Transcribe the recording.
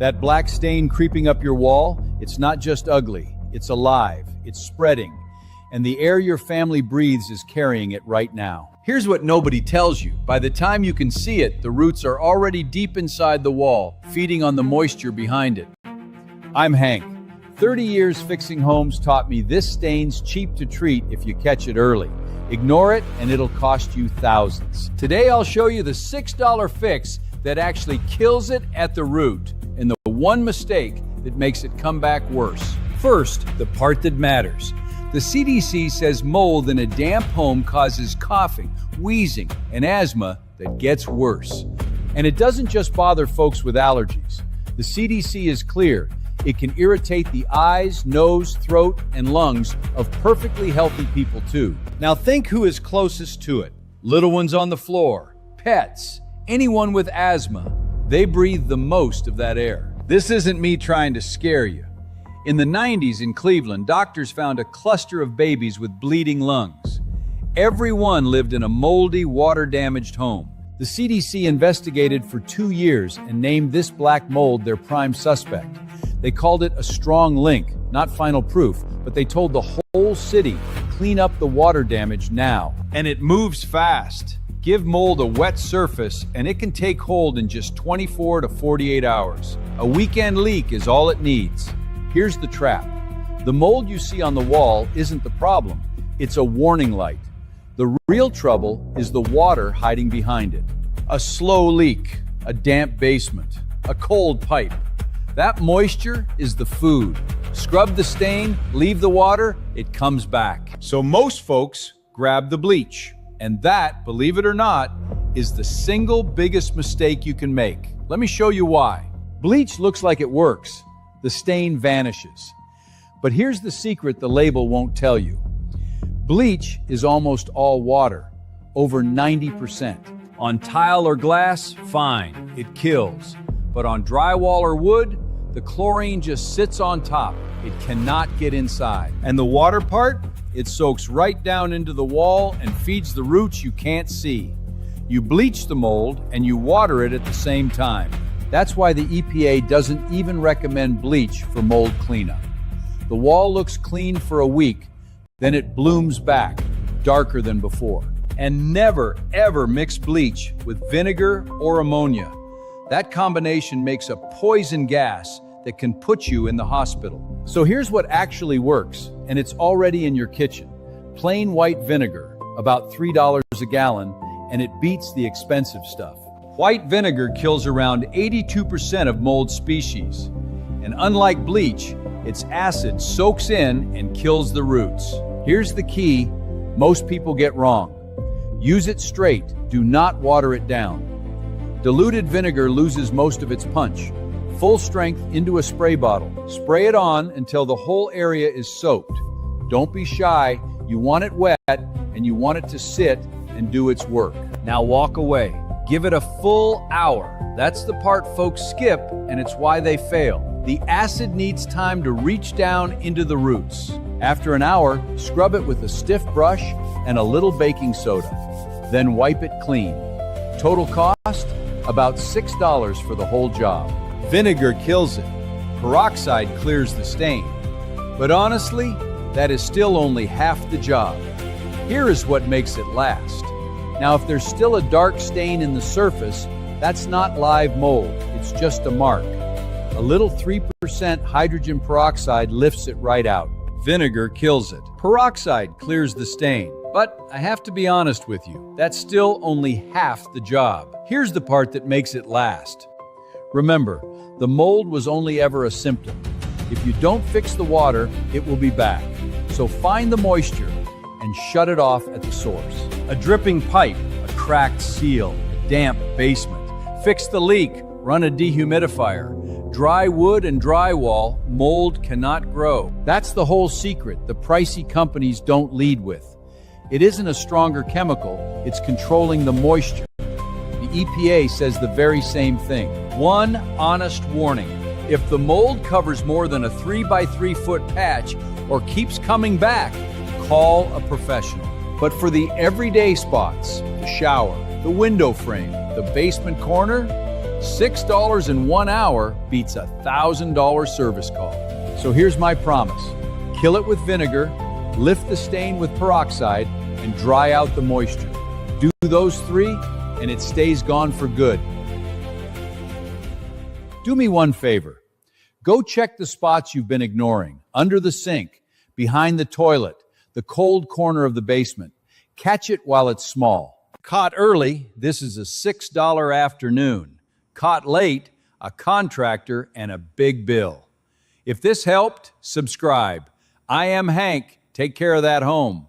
That black stain creeping up your wall, it's not just ugly, it's alive, it's spreading, and the air your family breathes is carrying it right now. Here's what nobody tells you. By the time you can see it, the roots are already deep inside the wall, feeding on the moisture behind it. I'm Hank. 30 years fixing homes taught me this stain's cheap to treat if you catch it early. Ignore it and it'll cost you thousands. Today I'll show you the $6 fix that actually kills it at the root, and the one mistake that makes it come back worse. First, the part that matters. The CDC says mold in a damp home causes coughing, wheezing, and asthma that gets worse. And it doesn't just bother folks with allergies. The CDC is clear. It can irritate the eyes, nose, throat, and lungs of perfectly healthy people too. Now think who is closest to it. Little ones on the floor, pets, anyone with asthma. They breathe the most of that air. This isn't me trying to scare you. In the 90s in Cleveland, doctors found a cluster of babies with bleeding lungs. Everyone lived in a moldy, water-damaged home. The CDC investigated for 2 years and named this black mold their prime suspect. They called it a strong link, not final proof, but they told the whole city, clean up the water damage now. And it moves fast. Give mold a wet surface and it can take hold in just 24 to 48 hours. A weekend leak is all it needs. Here's the trap. The mold you see on the wall isn't the problem. It's a warning light. The real trouble is the water hiding behind it. A slow leak, a damp basement, a cold pipe. That moisture is the food. Scrub the stain, leave the water, it comes back. So most folks grab the bleach. And that, believe it or not, is the single biggest mistake you can make. Let me show you why. Bleach looks like it works. The stain vanishes. But here's the secret the label won't tell you. Bleach is almost all water, over 90%. On tile or glass, fine, it kills. But on drywall or wood, the chlorine just sits on top. It cannot get inside. And the water part? It soaks right down into the wall and feeds the roots you can't see. You bleach the mold and you water it at the same time. That's why the EPA doesn't even recommend bleach for mold cleanup. The wall looks clean for a week, then it blooms back, darker than before. And never, ever mix bleach with vinegar or ammonia. That combination makes a poison gas that can put you in the hospital. So here's what actually works, and it's already in your kitchen. Plain white vinegar, about $3 a gallon, and it beats the expensive stuff. White vinegar kills around 82% of mold species. And unlike bleach, its acid soaks in and kills the roots. Here's the key most people get wrong. Use it straight, do not water it down. Diluted vinegar loses most of its punch. Full strength into a spray bottle. Spray it on until the whole area is soaked. Don't be shy, you want it wet and you want it to sit and do its work. Now walk away. Give it a full hour. That's the part folks skip, and it's why they fail. The acid needs time to reach down into the roots. After an hour, scrub it with a stiff brush and a little baking soda. Then wipe it clean. Total cost? About $6 for the whole job. Vinegar kills it. Peroxide clears the stain. But honestly, that is still only half the job. Here is what makes it last. Now, if there's still a dark stain in the surface, that's not live mold, it's just a mark. A little 3% hydrogen peroxide lifts it right out. Vinegar kills it. Peroxide clears the stain. But I have to be honest with you, that's still only half the job. Here's the part that makes it last. Remember, the mold was only ever a symptom. If you don't fix the water, it will be back. So find the moisture and shut it off at the source. A dripping pipe, a cracked seal, a damp basement. Fix the leak, run a dehumidifier. Dry wood and drywall, mold cannot grow. That's the whole secret the pricey companies don't lead with. It isn't a stronger chemical, it's controlling the moisture. The EPA says the very same thing. One honest warning. If the mold covers more than a 3 by 3 foot patch or keeps coming back, call a professional. But for the everyday spots, the shower, the window frame, the basement corner, $6 in 1 hour beats a $1,000 service call. So here's my promise. Kill it with vinegar, lift the stain with peroxide, and dry out the moisture. Do those 3, and it stays gone for good. Do me one favor. Go check the spots you've been ignoring. Under the sink, behind the toilet, the cold corner of the basement. Catch it while it's small. Caught early, this is a $6 afternoon. Caught late, a contractor and a big bill. If this helped, subscribe. I am Hank. Take care of that home.